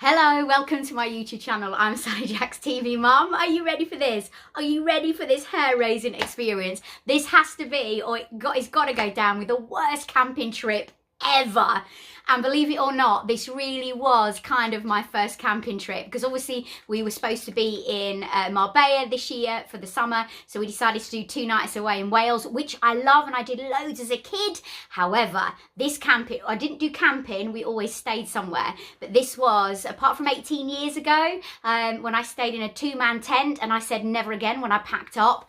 Hello, welcome to my YouTube channel. I'm Sally Jack's TV Mum. Are you ready for this? Are you ready for this hair-raising experience? This has to be, or it's got to go down with the worst camping trip ever. And believe it or not, this really was kind of my first camping trip, because obviously we were supposed to be in Marbella this year for the summer, so we decided to do 2 nights away in Wales, which I love and I did loads as a kid. However, this camping, I didn't do camping, we always stayed somewhere, but this was, apart from 18 years ago, when I stayed in a 2-man tent and I said never again when I packed up.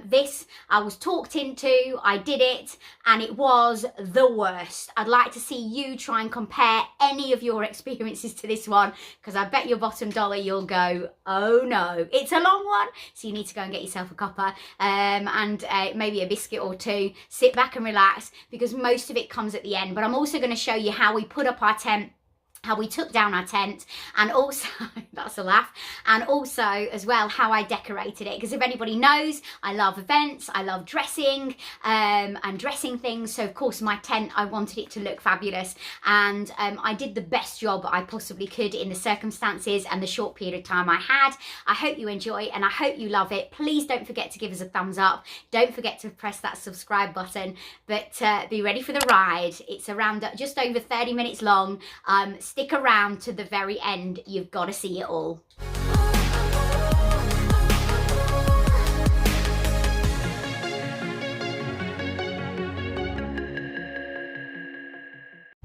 This I was talked into, I did it, and it was the worst. I'd like to see you try and compare any of your experiences to this one, because I bet your bottom dollar you'll go, oh no. It's a long one, so you need to go and get yourself a cuppa and maybe a biscuit or 2. Sit back and relax, because most of it comes at the end. But I'm also going to show you how we put up our tent, how we took down our tent, and also, that's a laugh, and also as well how I decorated it, because if anybody knows, I love events, I love dressing and dressing things, so of course my tent, I wanted it to look fabulous, and I did the best job I possibly could in the circumstances and the short period of time I had. I hope you enjoy and I hope you love it. Please don't forget to give us a thumbs up, don't forget to press that subscribe button, but be ready for the ride. It's around just over 30 minutes long. Stick around to the very end, you've got to see it all.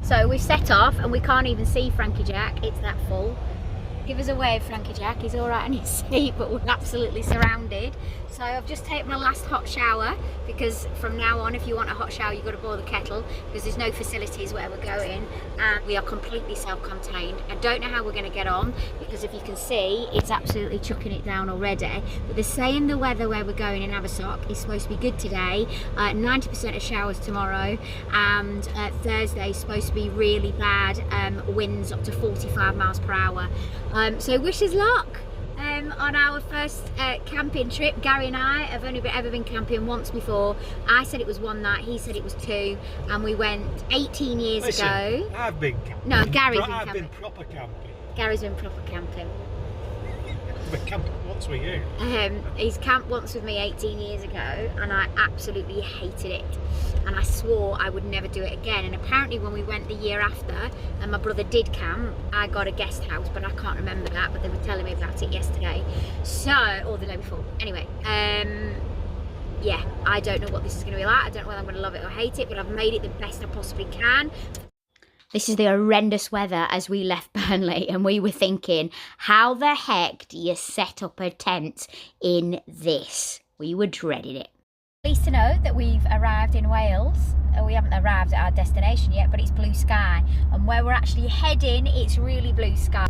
So we've set off and we can't even see Frankie Jack, it's that full. Give us a wave, Frankie Jack. He's all right on his seat, but we're absolutely surrounded. So I've just taken my last hot shower, because from now on, if you want a hot shower, you've got to boil the kettle, because there's no facilities where we're going, and we are completely self-contained. I don't know how we're going to get on, because if you can see, it's absolutely chucking it down already. But they're saying the weather where we're going in Abersock is supposed to be good today, 90% of showers tomorrow, and Thursday is supposed to be really bad, winds up to 45 miles per hour. So wish us luck on our first camping trip. Gary and I have only ever been camping once before. I said it was 1 night, he said it was 2, and we went 18 years ago. I've been camping. No, Gary's been I've camping. been proper camping. Gary's been proper camping. I've been camping once with you. He's camped once with me 18 years ago, and I absolutely hated it. And I swore I would never do it again. And apparently when we went the year after, and my brother did camp, I got a guest house, but I can't remember that, but they were telling me about it yesterday. So, or the day before. Anyway, yeah, I don't know what this is going to be like. I don't know whether I'm going to love it or hate it, but I've made it the best I possibly can. This is the horrendous weather as we left Burnley, and we were thinking, how the heck do you set up a tent in this? We were dreading it. Pleased to know that we've arrived in Wales. We haven't arrived at our destination yet, but it's blue sky, and where we're actually heading, it's really blue sky.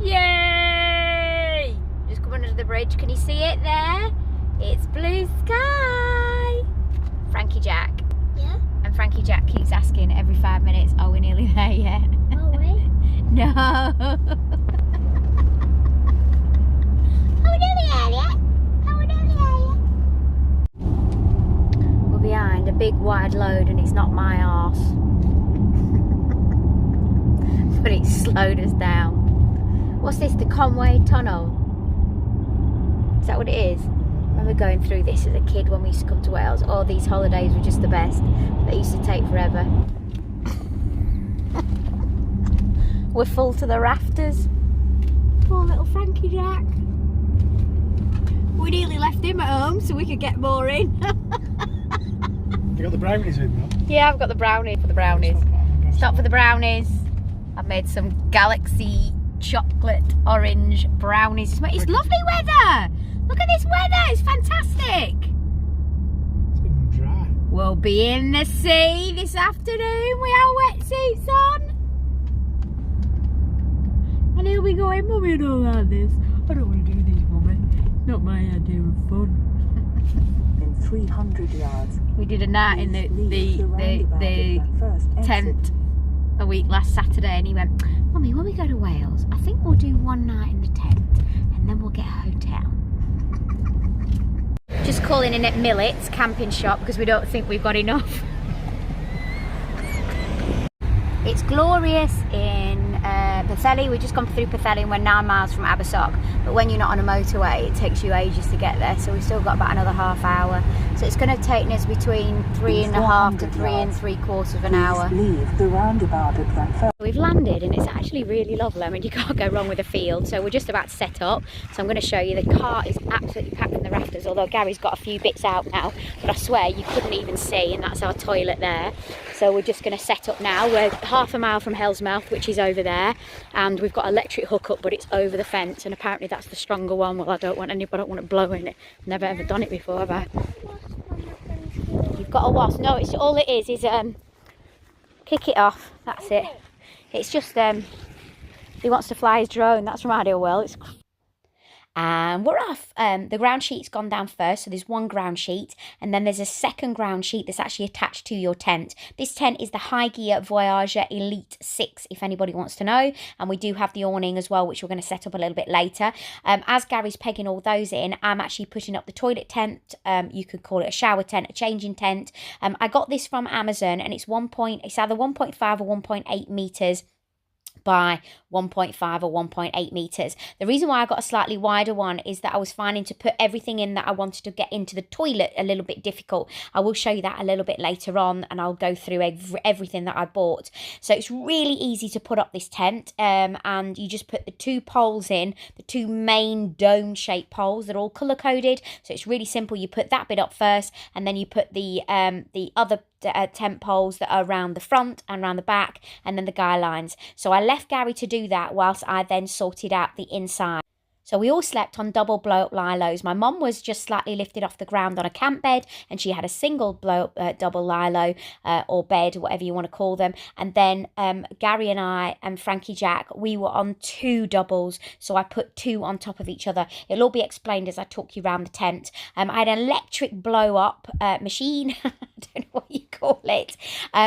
Yay! Just come under the bridge. Can you see it there? It's blue sky. Frankie Jack. Yeah? And Frankie Jack keeps asking every 5 minutes, are we nearly there yet? Oh, wait. No. Are we nearly there yet? Are we nearly there yet? We're behind a big wide load and it's not my arse. But it slowed us down. What's this, the Conway Tunnel? Is that what it is? I remember going through this as a kid when we used to come to Wales. Oh, these holidays were just the best. They used to take forever. We're full to the rafters. Poor little Frankie Jack. We nearly left him at home so we could get more in. You got the brownies in, though? Yeah, I've got the brownie for the brownies. Stop for the brownies. I've made some Galaxy chocolate orange brownies. It's lovely weather. Look at this weather, it's fantastic. It's even dry. We'll be in the sea this afternoon with our wetsuits on. And he'll be going, Mummy, I don't like this. I don't want to do this, Mummy. It's not my idea of fun. In 300 yards. We did a night in the tent a week last Saturday, and he went, Mummy, when we go to Wales, I think we'll do 1 night in the tent and then we'll get a hotel. Just calling in at Millet's camping shop because we don't think we've got enough. It's glorious in Pwllheli. We've just gone through Pwllheli and we're 9 miles from Abersoch. But when you're not on a motorway, it takes you ages to get there. So we've still got about another half hour. So it's going to take us between 3.5 to 3.75 of an hour. Leave the roundabout at that first. We've landed and it's actually really lovely. I mean, you can't go wrong with a field. So we're just about to set up. So I'm going to show you. The car is absolutely packed from the rafters, although Gary's got a few bits out now. But I swear you couldn't even see, and that's our toilet there. So we're just going to set up now. We're half a mile from Hell's Mouth, which is over there. And we've got electric hookup, but it's over the fence. And apparently that's the stronger one. Well, I don't want it blowing it. Never ever done it before, have I? You've got a wasp. No, it's all it is kick it off. That's it. It's just he wants to fly his drone. That's from Ideal World. And we're off. The ground sheet's gone down first, so there's one ground sheet, and then there's a second ground sheet that's actually attached to your tent. This tent is the High Gear Voyager Elite 6, if anybody wants to know, and we do have the awning as well, which we're going to set up a little bit later. As Gary's pegging all those in, I'm actually putting up the toilet tent. You could call it a shower tent, a changing tent. I got this from Amazon, and it's either 1.5 or 1.8 meters by 1.5 or 1.8 meters. The reason why I got a slightly wider one is that I was finding to put everything in that I wanted to get into the toilet a little bit difficult. I will show you that a little bit later on, and I'll go through everything that I bought. So it's really easy to put up this tent, and you just put the 2 poles in, the 2 main dome shaped poles. They're all color coded, so it's really simple. You put that bit up first, and then you put the other tent poles that are around the front and around the back, and then the guy lines. So I left Gary to do that whilst I then sorted out the inside. So we all slept on double blow-up lilos. My mum was just slightly lifted off the ground on a camp bed, and she had a single double lilo or bed, whatever you want to call them. And then Gary and I and Frankie Jack, we were on 2 doubles. So I put 2 on top of each other. It'll all be explained as I talk you around the tent. I had an electric blow-up machine. I don't know what you call it,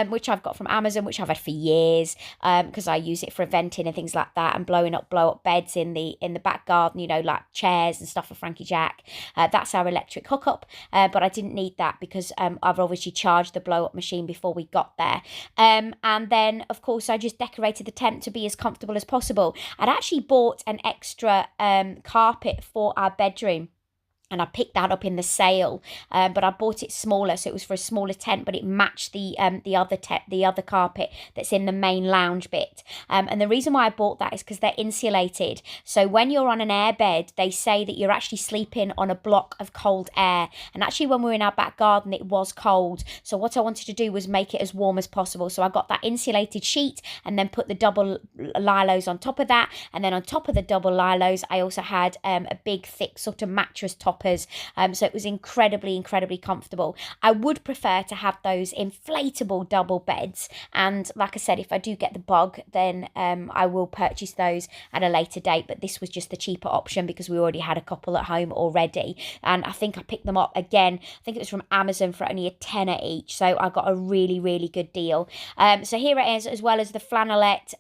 which I've got from Amazon, which I've had for years, because I use it for venting and things like that, and blowing up blow-up beds in the back garden, you know, like chairs and stuff for Frankie Jack. That's our electric hookup, but I didn't need that because I've obviously charged the blow-up machine before we got there. And then, of course, I just decorated the tent to be as comfortable as possible. I'd actually bought an extra carpet for our bedroom, and I picked that up in the sale, but I bought it smaller, so it was for a smaller tent, but it matched the other carpet that's in the main lounge bit. And the reason why I bought that is because they're insulated. So when you're on an air bed, they say that you're actually sleeping on a block of cold air. And actually, when we were in our back garden, it was cold. So what I wanted to do was make it as warm as possible. So I got that insulated sheet and then put the double lilos on top of that. And then on top of the double lilos, I also had a big, thick sort of mattress top. So it was incredibly comfortable. I would prefer to have those inflatable double beds, and like I said, if I do get the bug, then I will purchase those at a later date, but this was just the cheaper option because we already had a couple at home already, and I think I picked them up again, I think it was from Amazon for only a tenner each, so I got a really good deal. So here it is, as well as the flannelette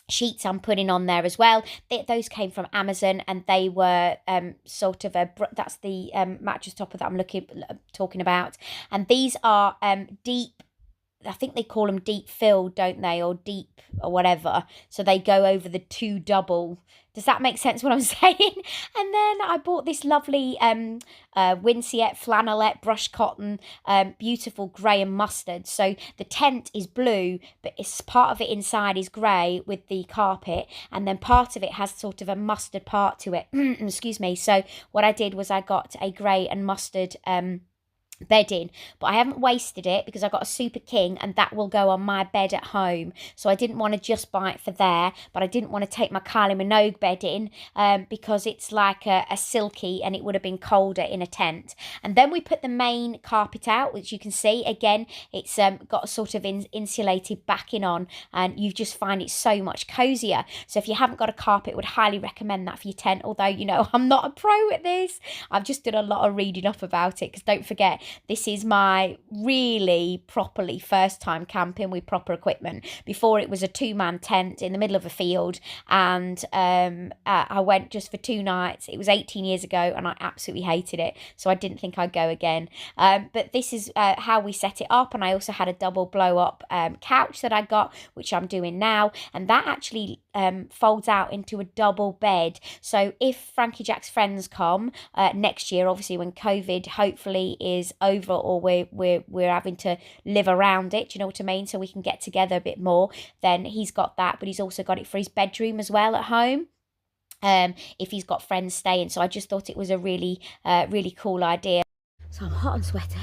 sheets I'm putting on there as well. Those came from Amazon, and they were sort of that's the mattress topper that I'm talking about, and these are deep, I think they call them deep filled, don't they, or deep or whatever, so they go over the 2 double. Does that make sense what I'm saying? And then I bought this lovely Winciette flannelette brush cotton, beautiful grey and mustard. So the tent is blue, but it's part of it inside is grey with the carpet, and then part of it has sort of a mustard part to it. Excuse me. So what I did was I got a grey and mustard bedding, but I haven't wasted it because I got a Super King, and that will go on my bed at home. So I didn't want to just buy it for there, but I didn't want to take my Kylie Minogue bed in because it's like a silky, and it would have been colder in a tent. And then we put the main carpet out, which you can see again, it's got a sort of insulated backing on, and you just find it so much cozier. So if you haven't got a carpet, would highly recommend that for your tent, although, you know, I'm not a pro at this. I've just done a lot of reading up about it, because don't forget, This is my really properly first time camping with proper equipment. Before, it was a 2-man tent in the middle of a field, and I went just for 2 nights. It was 18 years ago and I absolutely hated it, so I didn't think I'd go again. But this is how we set it up, and I also had a double blow up couch that I got, which I'm doing now, and that actually folds out into a double bed. So if Frankie Jack's friends come next year, obviously when COVID hopefully is over, or we're having to live around it, do you know what I mean, so we can get together a bit more, then he's got that, but he's also got it for his bedroom as well at home, if he's got friends staying. So I just thought it was a really cool idea. So I'm hot and sweaty.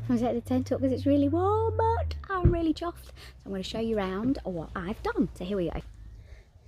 I'm setting the tent up because it's really warm, but I'm really chuffed. So I'm going to show you around what I've done. So here we go.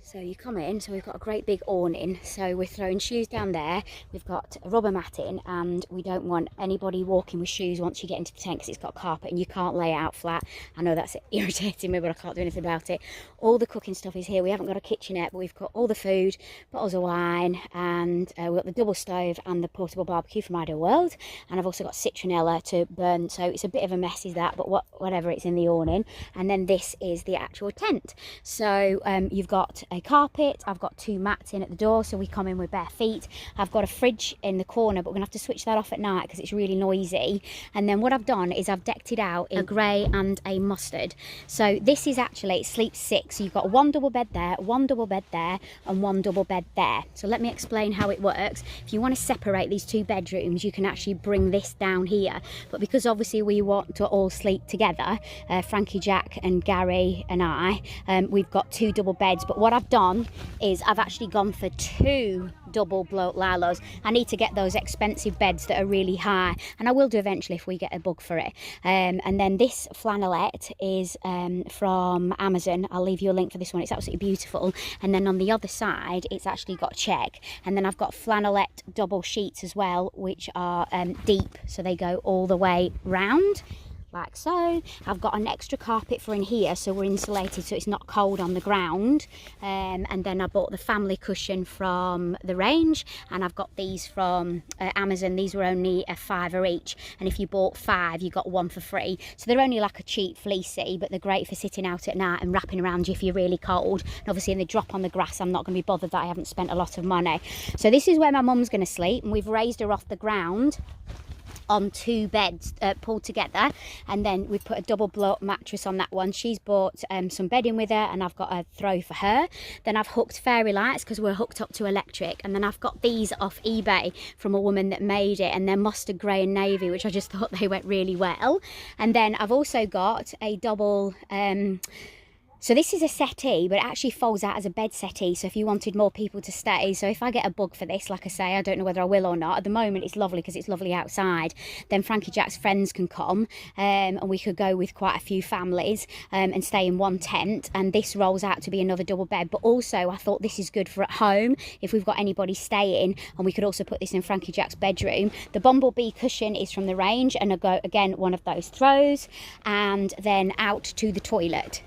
So you come in, so we've got a great big awning, so we're throwing shoes down there, we've got a rubber matting, and we don't want anybody walking with shoes once you get into the tent because it's got carpet and you can't lay it out flat. I know that's irritating me, but I can't do anything about it. All the cooking stuff is here. We haven't got a kitchenette, but we've got all the food, bottles of wine, and we've got the double stove and the portable barbecue from Ideal World, and I've also got citronella to burn, so it's a bit of a mess is that, but whatever, it's in the awning. And then this is the actual tent. So you've got a carpet, I've got 2 mats in at the door, so we come in with bare feet. I've got a fridge in the corner, but we're gonna have to switch that off at night because it's really noisy. And then what I've done is I've decked it out in a grey and a mustard. So this is actually, it sleeps 6, so you've got 1 double bed there, 1 double bed there, and 1 double bed there. So let me explain how it works. If you want to separate these 2 bedrooms, you can actually bring this down here, but because obviously we want to all sleep together, Frankie Jack and Gary and I, we've got 2 double beds. But what I've done is I've actually gone for 2 double blow Lalos. I need to get those expensive beds that are really high, and I will do eventually if we get a bug for it. And then this flannelette is from Amazon. I'll leave you a link for this one. It's absolutely beautiful. And then on the other side, it's actually got check. And then I've got flannelette double sheets as well, which are deep, so they go all the way round, like so. I've got an extra carpet for in here, so we're insulated so it's not cold on the ground. And then I bought the family cushion from the range, and I've got these from Amazon. These were only a £5 each, and if you bought 5 you got 1 for free. So they're only like a cheap fleecy, but they're great for sitting out at night and wrapping around you if you're really cold. And obviously when they drop on the grass, I'm not going to be bothered that I haven't spent a lot of money. So this is where my mum's going to sleep, and we've raised her off the ground on 2 beds pulled together, and then we've put a double blow up mattress on that one. She's bought some bedding with her, and I've got a throw for her. Then I've hooked fairy lights because we're hooked up to electric, and then I've got these off eBay from a woman that made it, and they're mustard grey and navy, which I just thought they went really well. And then I've also got a double so this is a settee, but it actually folds out as a bed settee, so if you wanted more people to stay. So if I get a bug for this, like I say, I don't know whether I will or not. At the moment, it's lovely because it's lovely outside. Then Frankie Jack's friends can come, and we could go with quite a few families and stay in 1 tent. And this rolls out to be another double bed. But also, I thought this is good for at home if we've got anybody staying, and we could also put this in Frankie Jack's bedroom. The bumblebee cushion is from the range, and I go again 1 of those throws, and then out to the toilet.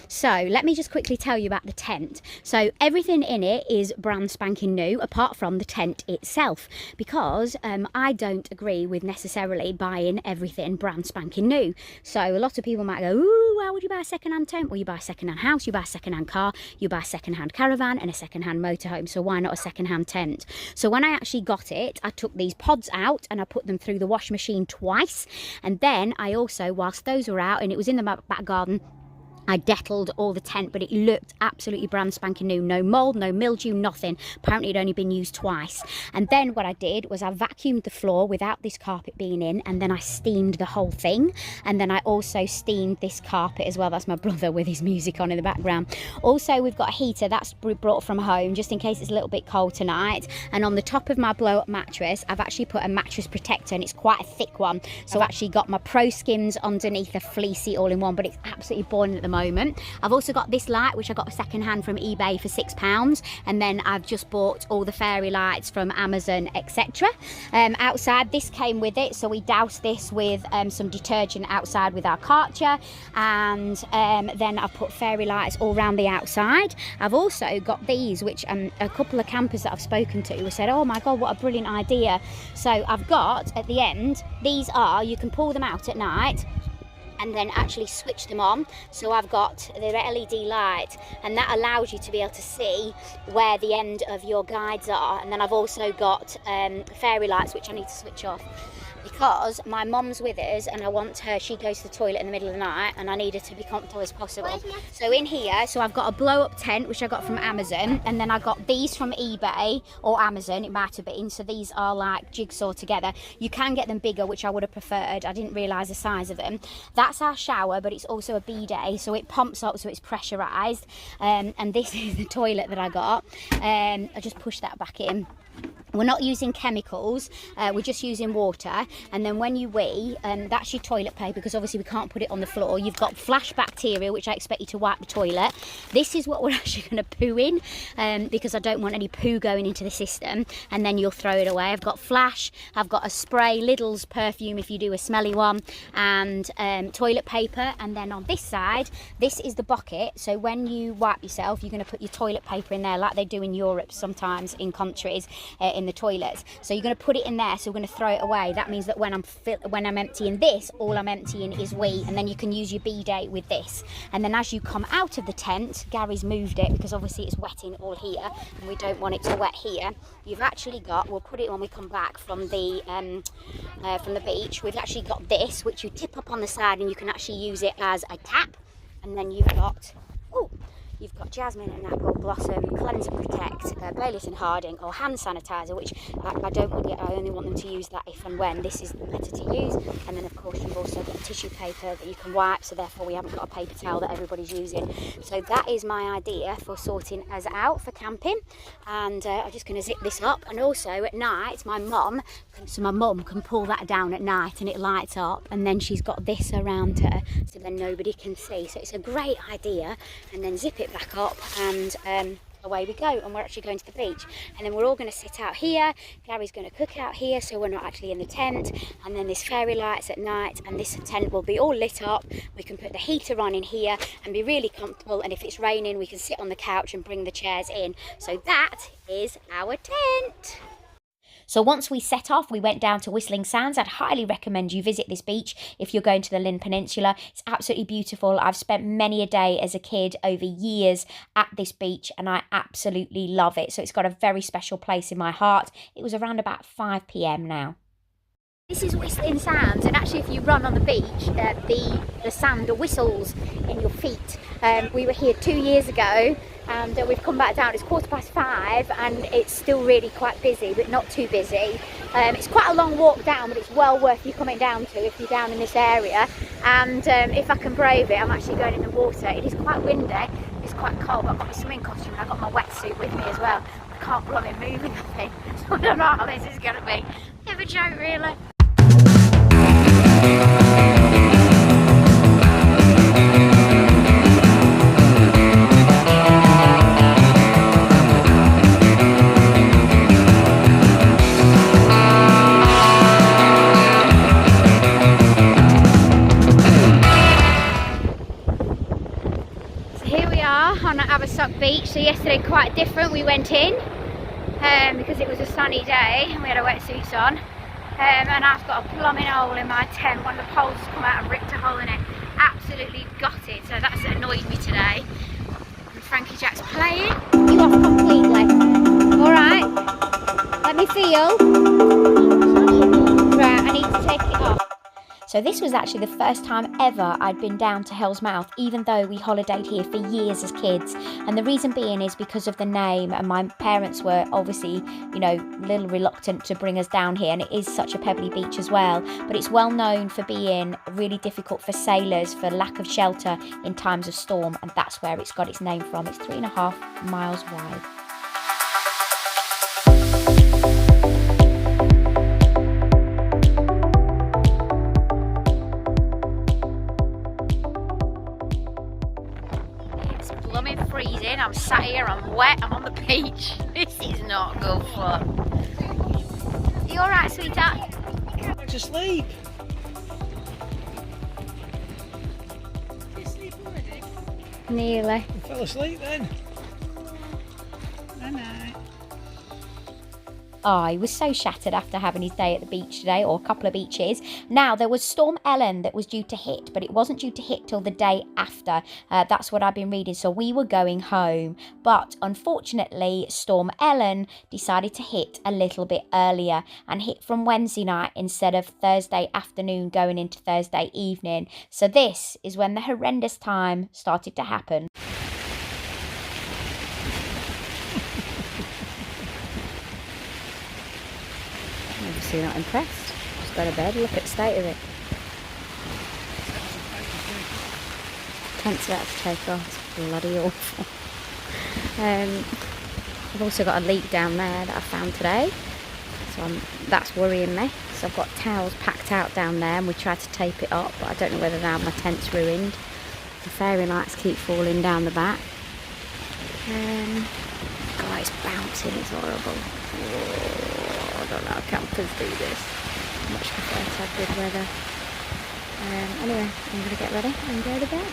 So let me just quickly tell you about the tent. So everything in it is brand spanking new, apart from the tent itself, because I don't agree with necessarily buying everything brand spanking new. So a lot of people might go, ooh, why would you buy a second-hand tent? Well, you buy a second-hand house, you buy a second-hand car, you buy a second-hand caravan and a second-hand motorhome, so why not a second-hand tent? So when I actually got it, I took these pods out and I put them through the wash machine twice, and then I also, whilst those were out and it was in the back garden, I dettled all the tent, but it looked absolutely brand spanking new. No mould, no mildew, nothing. Apparently it'd only been used twice. And then what I did was I vacuumed the floor without this carpet being in, and then I steamed the whole thing. And then I also steamed this carpet as well. That's my brother with his music on in the background. Also, we've got a heater that's brought from home just in case it's a little bit cold tonight. And on the top of my blow-up mattress, I've actually put a mattress protector, and it's quite a thick one. So I've actually got my Pro Skims underneath a fleecy all-in-one, but it's absolutely boiling at the moment. moment. I've also got this light, which I got second hand from eBay for £6, and then I've just bought all the fairy lights from Amazon, etc. Outside, this came with it, so we doused this with some detergent outside with our Karcher, and then I've put fairy lights all around the outside. I've also got these, which a couple of campers that I've spoken to have said, oh my god, what a brilliant idea. So I've got at the end, these are, you can pull them out at night and then actually switch them on. So I've got the LED light, and that allows you to be able to see where the end of your guides are. And then I've also got fairy lights, which I need to switch off because my mum's with us and I want her, she goes to the toilet in the middle of the night and I need her to be comfortable as possible. So in here, so I've got a blow up tent, which I got from Amazon, and then I got these from eBay or Amazon, it might have been. So these are like jigsaw together. You can get them bigger, which I would have preferred. I didn't realise the size of them. That's our shower, but it's also a bidet, so it pumps up, so it's pressurised. And this is the toilet that I got. I just push that back in. We're not using chemicals, we're just using water. And then when you wee, that's your toilet paper, because obviously we can't put it on the floor. You've got flash bacteria, which I expect you to wipe the toilet. This is what we're actually going to poo in, because I don't want any poo going into the system, and then you'll throw it away. I've got flash, I've got a spray, Lidl's perfume if you do a smelly one, and toilet paper. And then on this side, this is the bucket. So when you wipe yourself, you're going to put your toilet paper in there, like they do in Europe sometimes in countries, in the toilets. So you're going to put it in there, so we're going to throw it away. That means that when I'm emptying this, all I'm emptying is wee, and then you can use your bidet with this. And then as you come out of the tent, Gary's moved it because obviously it's wetting all here and we don't want it to wet here. You've actually got, we'll put it when we come back from the beach, we've actually got this, which you tip up on the side and you can actually use it as a tap. And then you've got, you've got jasmine and apple blossom, cleanse and protect, Baylis and Harding, or hand sanitizer, which I don't want yet. I only want them to use that if and when this is better to use. And then of course you've also got tissue paper that you can wipe, so therefore we haven't got a paper towel that everybody's using. So that is my idea for sorting us out for camping. And I'm just going to zip this up. And also at night, my mum can pull that down at night and it lights up, and then she's got this around her so then nobody can see. So it's a great idea. And then zip it back up and away we go. And we're actually going to the beach, and then we're all going to sit out here. Gary's going to cook out here, so we're not actually in the tent. And then there's fairy lights at night, and this tent will be all lit up. We can put the heater on in here and be really comfortable, and if it's raining we can sit on the couch and bring the chairs in. So that is our tent. So once we set off, we went down to Whistling Sands. I'd highly recommend you visit this beach if you're going to the Lynn Peninsula. It's absolutely beautiful. I've spent many a day as a kid over years at this beach, and I absolutely love it. So it's got a very special place in my heart. It was around about 5 p.m. now. This is Whistling Sands, and actually if you run on the beach, the sand whistles in your feet. We were here 2 years ago, and we've come back down. It's 5:15 and it's still really quite busy, but not too busy. It's quite a long walk down, but it's well worth you coming down to if you're down in this area. And if I can brave it, I'm actually going in the water. It is quite windy, it's quite cold, but I've got my swimming costume and I've got my wetsuit with me as well. I can't bloody move anything, so I don't know how this is going to be. Bit of a joke really. On Abersock Beach. So yesterday quite different. We went in because it was a sunny day and we had our wetsuits on, and I've got a plumbing hole in my tent. One of the poles has come out and ripped a hole in it. Absolutely gutted, so that's annoyed me today. And Frankie Jack's playing. You off completely. Alright, let me feel. Right, I need to take it off. So this was actually the first time ever I'd been down to Hell's Mouth, even though we holidayed here for years as kids. And the reason being is because of the name, and my parents were obviously, you know, a little reluctant to bring us down here, and it is such a pebbly beach as well. But it's well known for being really difficult for sailors for lack of shelter in times of storm, and that's where it's got its name from. It's 3.5 miles wide. I'm sat here, I'm wet, I'm on the beach. This is not good fun. You alright, sweetheart? Back to sleep. You sleep already? Nearly. You fell asleep then. Night night. Oh, he was so shattered after having his day at the beach today, or a couple of beaches. Now, there was Storm Ellen that was due to hit, but it wasn't due to hit till the day after. That's what I've been reading, so we were going home. But unfortunately, Storm Ellen decided to hit a little bit earlier and hit from Wednesday night instead of Thursday afternoon going into Thursday evening. So this is when the horrendous time started to happen. Obviously not impressed. Just go to bed, look at the state of it. Tent's about to take off. It's bloody awful. I've also got a leak down there that I found today, so that's worrying me. So I've got towels packed out down there and we tried to tape it up, but I don't know whether now my tent's ruined. The fairy lights keep falling down the back. God, it's bouncing, it's horrible. Oh, I don't know how campers do this. Much prefer to have good weather. Anyway, I'm going to get ready and go to bed.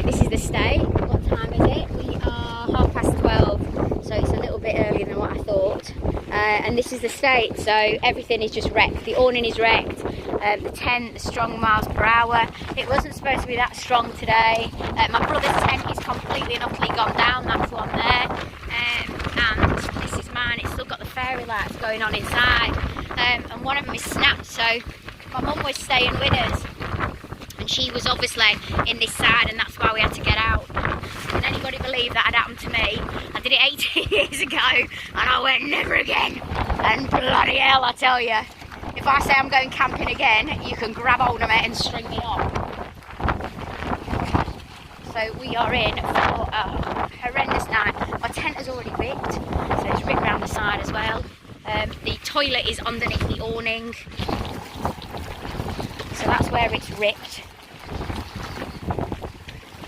This is the stay. What time is it? We are 12:30, so it's a little bit earlier than what I thought. And this is the state, so everything is just wrecked. The awning is wrecked. The tent, the strong miles per hour. It wasn't supposed to be that strong today. My brother's tent is completely and utterly gone down. That's one there. And this is mine. It's still got the fairy lights going on inside. And one of them is snapped, so my mum was staying with us. And she was obviously in this side, and that's why we had to get out. Can anybody believe that had happened to me? I did it 18 years ago, and I went never again. And bloody hell, I tell you, if I say I'm going camping again, you can grab hold of me and string me on. So we are in for a horrendous night. My tent has already ripped, so it's ripped around the side as well. The toilet is underneath the awning, so that's where it's ripped.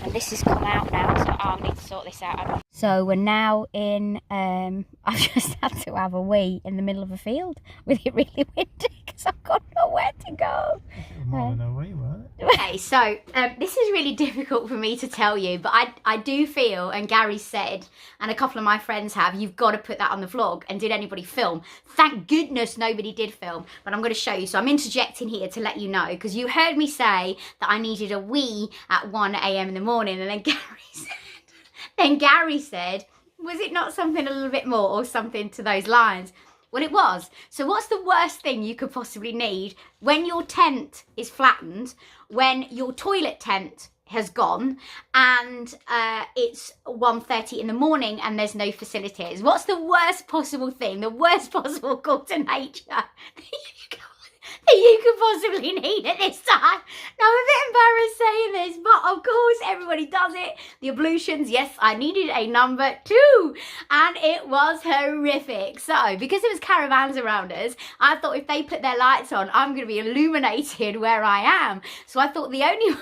And this has come out now, so I'll need to sort this out. So we're now in, I've just had to have a wee in the middle of a field with it really windy because I've got nowhere to go. More than a wee, weren't it? Okay, so this is really difficult for me to tell you, but I do feel, and Gary said, and a couple of my friends have, you've got to put that on the vlog. And did anybody film? Thank goodness nobody did film, but I'm going to show you. So I'm interjecting here to let you know, because you heard me say that I needed a wee at 1 a.m. in the morning, and then Gary said, was it not something a little bit more or something to those lines? Well, it was. So what's the worst thing you could possibly need when your tent is flattened, when your toilet tent has gone, and it's 1:30 in the morning and there's no facilities? What's the worst possible thing, the worst possible call to nature that you could possibly need at this time? Now, I'm a bit embarrassed saying this, but of course everybody does it. The ablutions, yes, I needed a number 2, and it was horrific. So because there was caravans around us, I thought if they put their lights on, I'm going to be illuminated where I am. So I thought the only way of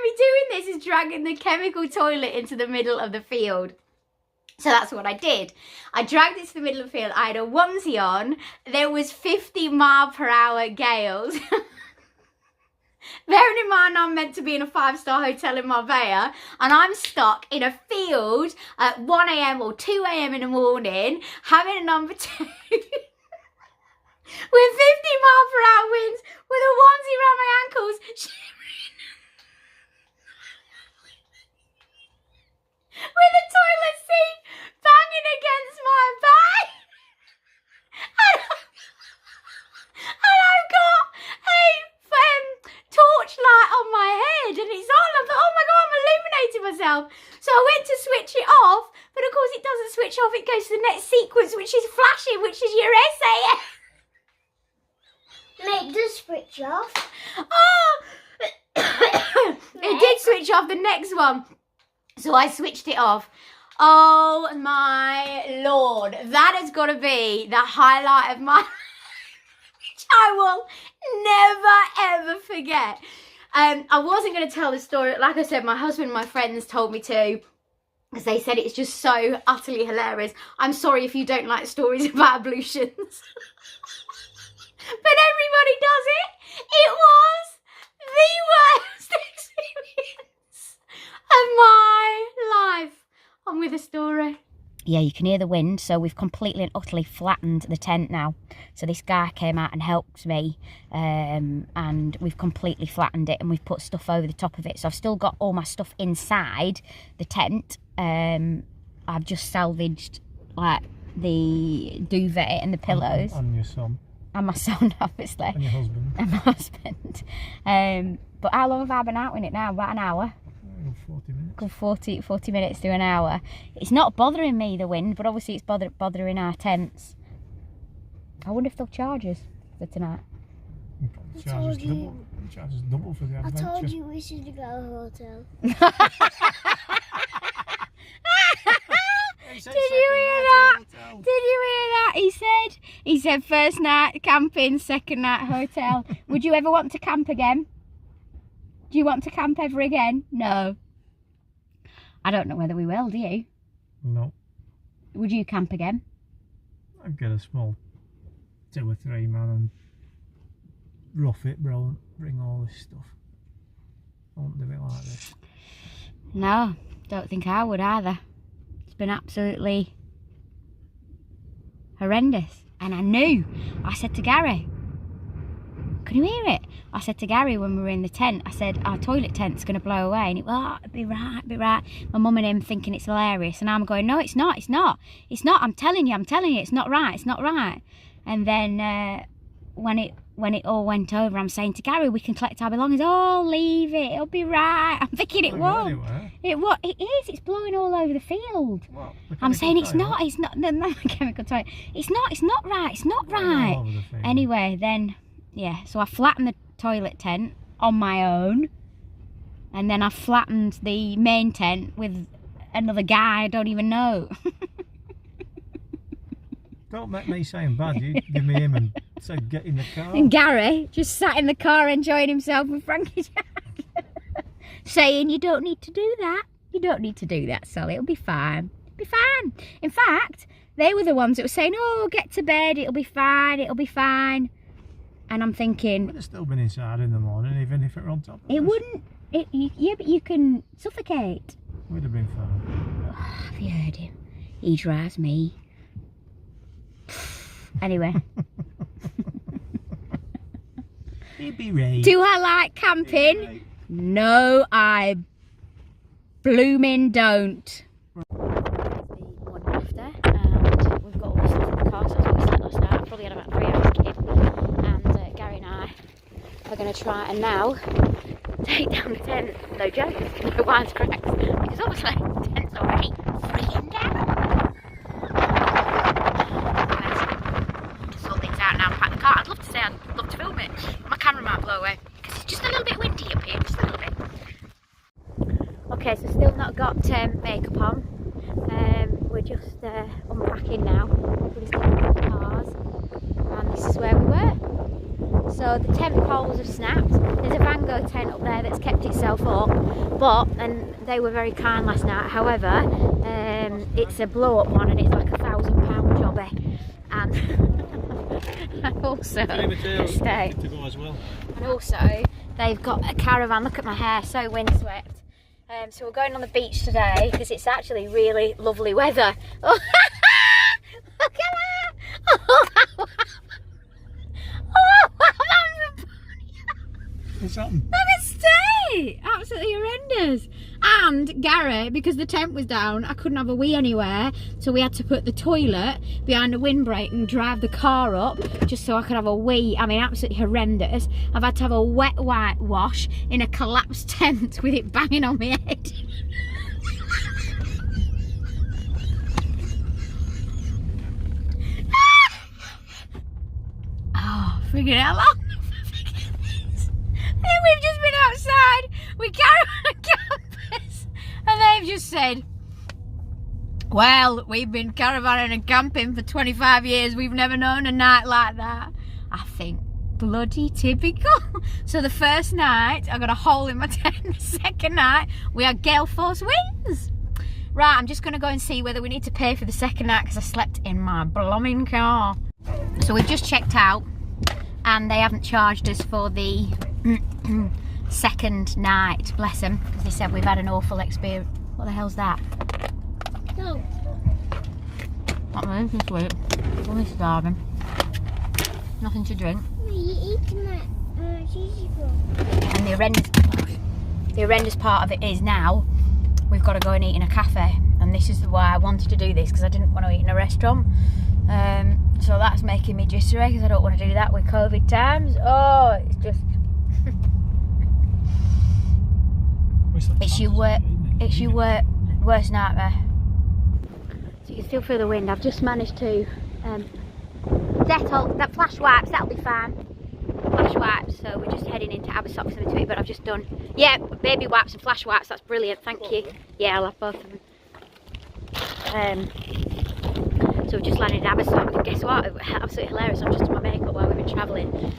me doing this is dragging the chemical toilet into the middle of the field. So that's what I did. I dragged it to the middle of the field. I had a onesie on. There was 50-mile-per-hour gales. Bearing in mind I'm meant to be in a 5-star hotel in Marbella, and I'm stuck in a field at 1 a.m. or 2 a.m. in the morning, having a number 2. With 50-mile-per-hour winds, with a onesie around my ankles, with a toilet seat banging against my back. And I've got a torchlight on my head, and it's on. I thought, oh my God, I'm illuminating myself. So I went to switch it off, but of course it doesn't switch off. It goes to the next sequence, which is flashing, which is your SAS. Mate, does switch off. Oh, it did switch off the next one. So I switched it off. Oh my Lord, that has got to be the highlight of my life, which I will never ever forget. I wasn't going to tell the story. Like I said, my husband and my friends told me to, because they said it's just so utterly hilarious. I'm sorry if you don't like stories about ablutions. But everybody does it. It was the worst experience of my life. On with the story. Yeah, you can hear the wind, so we've completely and utterly flattened the tent now. So this guy came out and helped me, and we've completely flattened it, and we've put stuff over the top of it. So I've still got all my stuff inside the tent. I've just salvaged like the duvet and the pillows. And your son. And my son, obviously. And your husband. And my husband. But how long have I been out in it now? About an hour? 40 minutes. Good 40 minutes to an hour. It's not bothering me, the wind, but obviously it's bothering our tents. I wonder if they'll charge us for tonight. Charge us double for the adventure. I told you we should go to a hotel. Did you hear that? Did you hear that? He said first night camping, second night hotel. Would you ever want to camp again? Do you want to camp ever again? No. I don't know whether we will, do you? No. Would you camp again? I'd get a small 2 or 3 man and rough it, bro. Bring all this stuff. I won't do it like this. No, don't think I would either. It's been absolutely horrendous. And I knew. I said to Gary, can you hear it? I said to Gary when we were in the tent, I said, our toilet tent's going to blow away. And he went, oh, it'd be right, it'd be right. My mum and him thinking it's hilarious. And I'm going, no, it's not, it's not. It's not, I'm telling you, it's not right, it's not right. And then when it all went over, I'm saying to Gary, we can collect our belongings. Oh, leave it, it'll be right. I'm thinking it won't. It is, it's blowing all over the field. What? I'm saying it's not, no, chemical toilet. It's not right, it's not right. Anyway, then, yeah, so I flattened the toilet tent on my own, and then I flattened the main tent with another guy I don't even know. Don't make me sound bad. You give me him and say get in the car. And Gary just sat in the car enjoying himself with Frankie Jack, saying you don't need to do that. You don't need to do that, Sally. It'll be fine. It'll be fine. In fact, they were the ones that were saying, oh, get to bed. It'll be fine. It'll be fine. And I'm thinking, would have still been inside in the morning, even if it were on top of it us. Wouldn't. Yeah, but you can suffocate. Would have been fine. Oh, have you heard him? He drives me. Anyway. He'd be right. Do I like camping? Right. No, I blooming don't. The morning after, and we've got all the stuff in the car, so that's what we slept last night. I probably had about 3 hours kid. And Gary and I are going to try and now take down the tent. No joke, no wires cracks, because obviously the tent's already freaking down. To sort things out now and pack the car. I'd love to say I'd love to film it, but my camera might blow away because it's just a little bit windy up here, just a little bit. Okay, so still not got makeup on. We're just unpacking now. Everybody's getting into the cars, and this is where we were. So the tent poles have snapped. There's a Van Gogh tent up there that's kept itself up, and they were very kind last night. However, it's a blow up one and it's like £1,000 jobby, and also stay. To go as well. And also they've got a caravan. Look at my hair, so windswept. So we're going on the beach today because it's actually really lovely weather. Oh, look at that! Oh, What's happened? look at stay! Absolutely horrendous. And Gary, because the tent was down, I couldn't have a wee anywhere, so we had to put the toilet behind the windbreak and drive the car up just so I could have a wee. I mean, absolutely horrendous. I've had to have a wet whitewash in a collapsed tent with it banging on my head. Oh, friggin' hell. And we've just been outside with caravan campers, and they've just said, well, we've been caravanning and camping for 25 years, we've never known a night like that. I think Bloody typical. So the first night I got a hole in my tent. The second night we had gale force winds. Right, I'm just gonna go and see whether we need to pay for the second night because I slept in my blooming car. So we've just checked out and they haven't charged us for the second night, bless them, because they said we've had an awful experience. What the hell's that? No. Not really, just wait. Only starving. Nothing to drink. You eat my cheesy ball. And the horrendous part of it is now we've got to go and eat in a cafe, and this is why I wanted to do this, because I didn't want to eat in a restaurant. So that's making me jittery because I don't want to do that with COVID times. Oh, it's just it's your worst nightmare. So you can still feel the wind. I've just managed to Dettol, that flash wipes, that'll be fine. Flash wipes, so we're just heading into Abersock in between, but I've just done, yeah, baby wipes and flash wipes, that's brilliant, thank you. Yeah, I'll have both of them. So we've just landed in Abersock, and guess what, absolutely hilarious, I've just done my makeup while we've been travelling.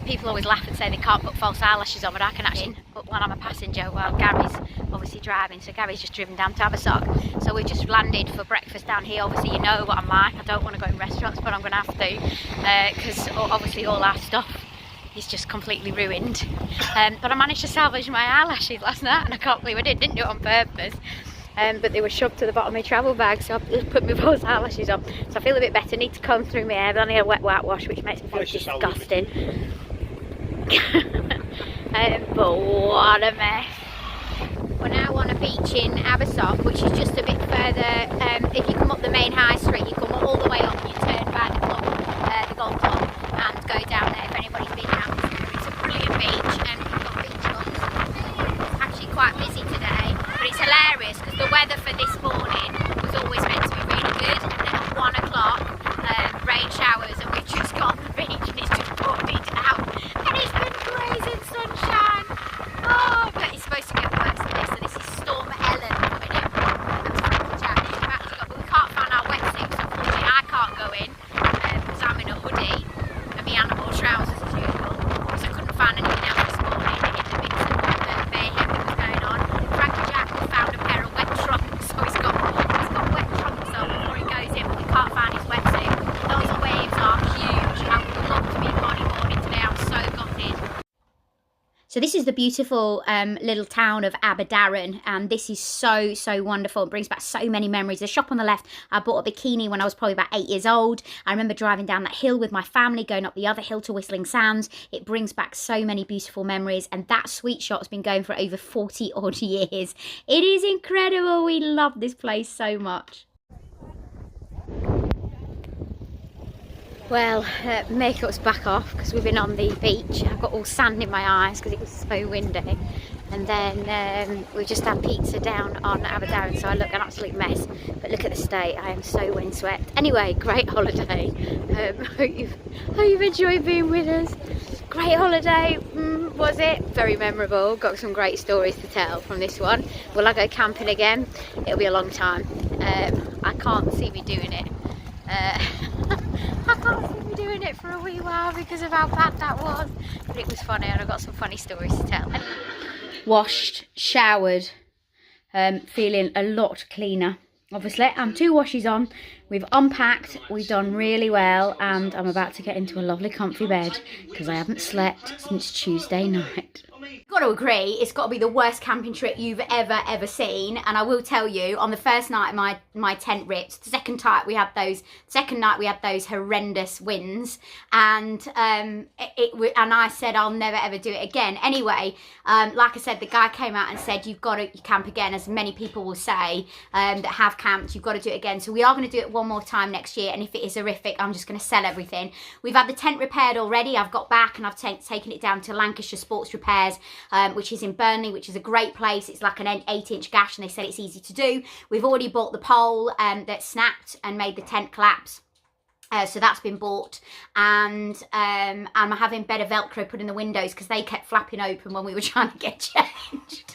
People always laugh and say they can't put false eyelashes on, but I can actually put one on my passenger while Gary's obviously driving. So Gary's just driven down to Abersock. So we've just landed for breakfast down here. Obviously you know what I'm like, I don't want to go in restaurants, but I'm going to have to, because obviously all our stuff is just completely ruined. But I managed to salvage my eyelashes last night, and I can't believe I didn't do it on purpose. But they were shoved to the bottom of my travel bag, so I've just put my false eyelashes on. So I feel a bit better. I need to comb through my hair, but I need a wet whitewash, which makes me feel disgusting. But what a mess. We're now on a beach in Abersock, which is just a bit further. If you come up the main high street, you come all the way up, you turn by the club, the golf club, and go down there. If anybody's been down, it's a brilliant beach, and we've got beach clubs. It's actually quite busy today, but it's hilarious because the weather for this morning was always meant to be really good, and then at 1 o'clock, rain showers, and we've just got on the beach and it's just poured out. And it's been blazing sunshine. Oh, but it's supposed to get worse than this. So this is Storm Ellen coming in. But we can't find our wetsuits. Unfortunately, I can't go in because I'm in a hoodie and my animal trousers as usual. Because I couldn't find anything else this morning in the mix of the mayhem that was going on. Frankie Jack has found a pair of wet trunks, so he's got wet trunks on before he goes in, but we can't find his wetsuit. Those waves are huge. I would love to be bodyboarding today. I'm so gutted. So this is the beautiful little town of Aberdaron, and this is so wonderful. It brings back so many memories. The shop on the left, I bought a bikini when I was probably about 8 years old. I remember driving down that hill with my family, going up the other hill to Whistling Sands. It brings back so many beautiful memories, and that sweet shop's been going for over 40 odd years. It is incredible. We love this place so much. Well, makeup's back off because we've been on the beach. I've got all sand in my eyes because it was so windy. And then we've just had pizza down on Aberdaron, so I look an absolute mess. But look at the state, I am so windswept. Anyway, great holiday. Hope you've enjoyed being with us. Great holiday, was it? Very memorable. Got some great stories to tell from this one. Will I go camping again? It'll be a long time. I can't see me doing it. I can't see me doing it for a wee while because of how bad that was, but it was funny and I've got some funny stories to tell. Washed, showered, feeling a lot cleaner. Obviously, I'm 2 washes on, we've unpacked, we've done really well, and I'm about to get into a lovely comfy bed because I haven't slept since Tuesday night. Got to agree, it's got to be the worst camping trip you've ever seen, and I will tell you, on the first night my tent ripped. The second night we had those horrendous winds, and and I said I'll never ever do it again. Anyway, like I said, the guy came out and said you've got to camp again, as many people will say that have camped. You've got to do it again. So we are going to do it one more time next year, and if it is horrific, I'm just going to sell everything. We've had the tent repaired already. I've got back and I've taken it down to Lancashire Sports Repairs, which is in Burnley, which is a great place. It's like an 8-inch gash, and they said it's easy to do. We've already bought the pole that snapped and made the tent collapse. So that's been bought, and I'm having better Velcro put in the windows because they kept flapping open when we were trying to get changed.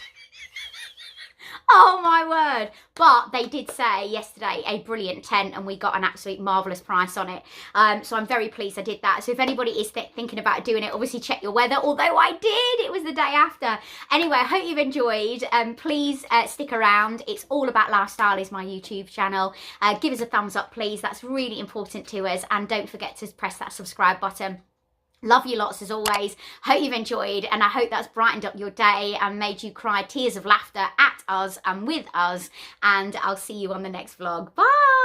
Oh my word. But they did say yesterday a brilliant tent, and we got an absolute marvellous price on it. So I'm very pleased I did that. So if anybody is thinking about doing it, obviously check your weather, although I did. It was the day after. Anyway, I hope you've enjoyed. Please stick around. It's all about lifestyle is my YouTube channel. Give us a thumbs up, please. That's really important to us. And don't forget to press that subscribe button. Love you lots as always. Hope you've enjoyed, and I hope that's brightened up your day and made you cry tears of laughter at us and with us. And I'll see you on the next vlog. Bye.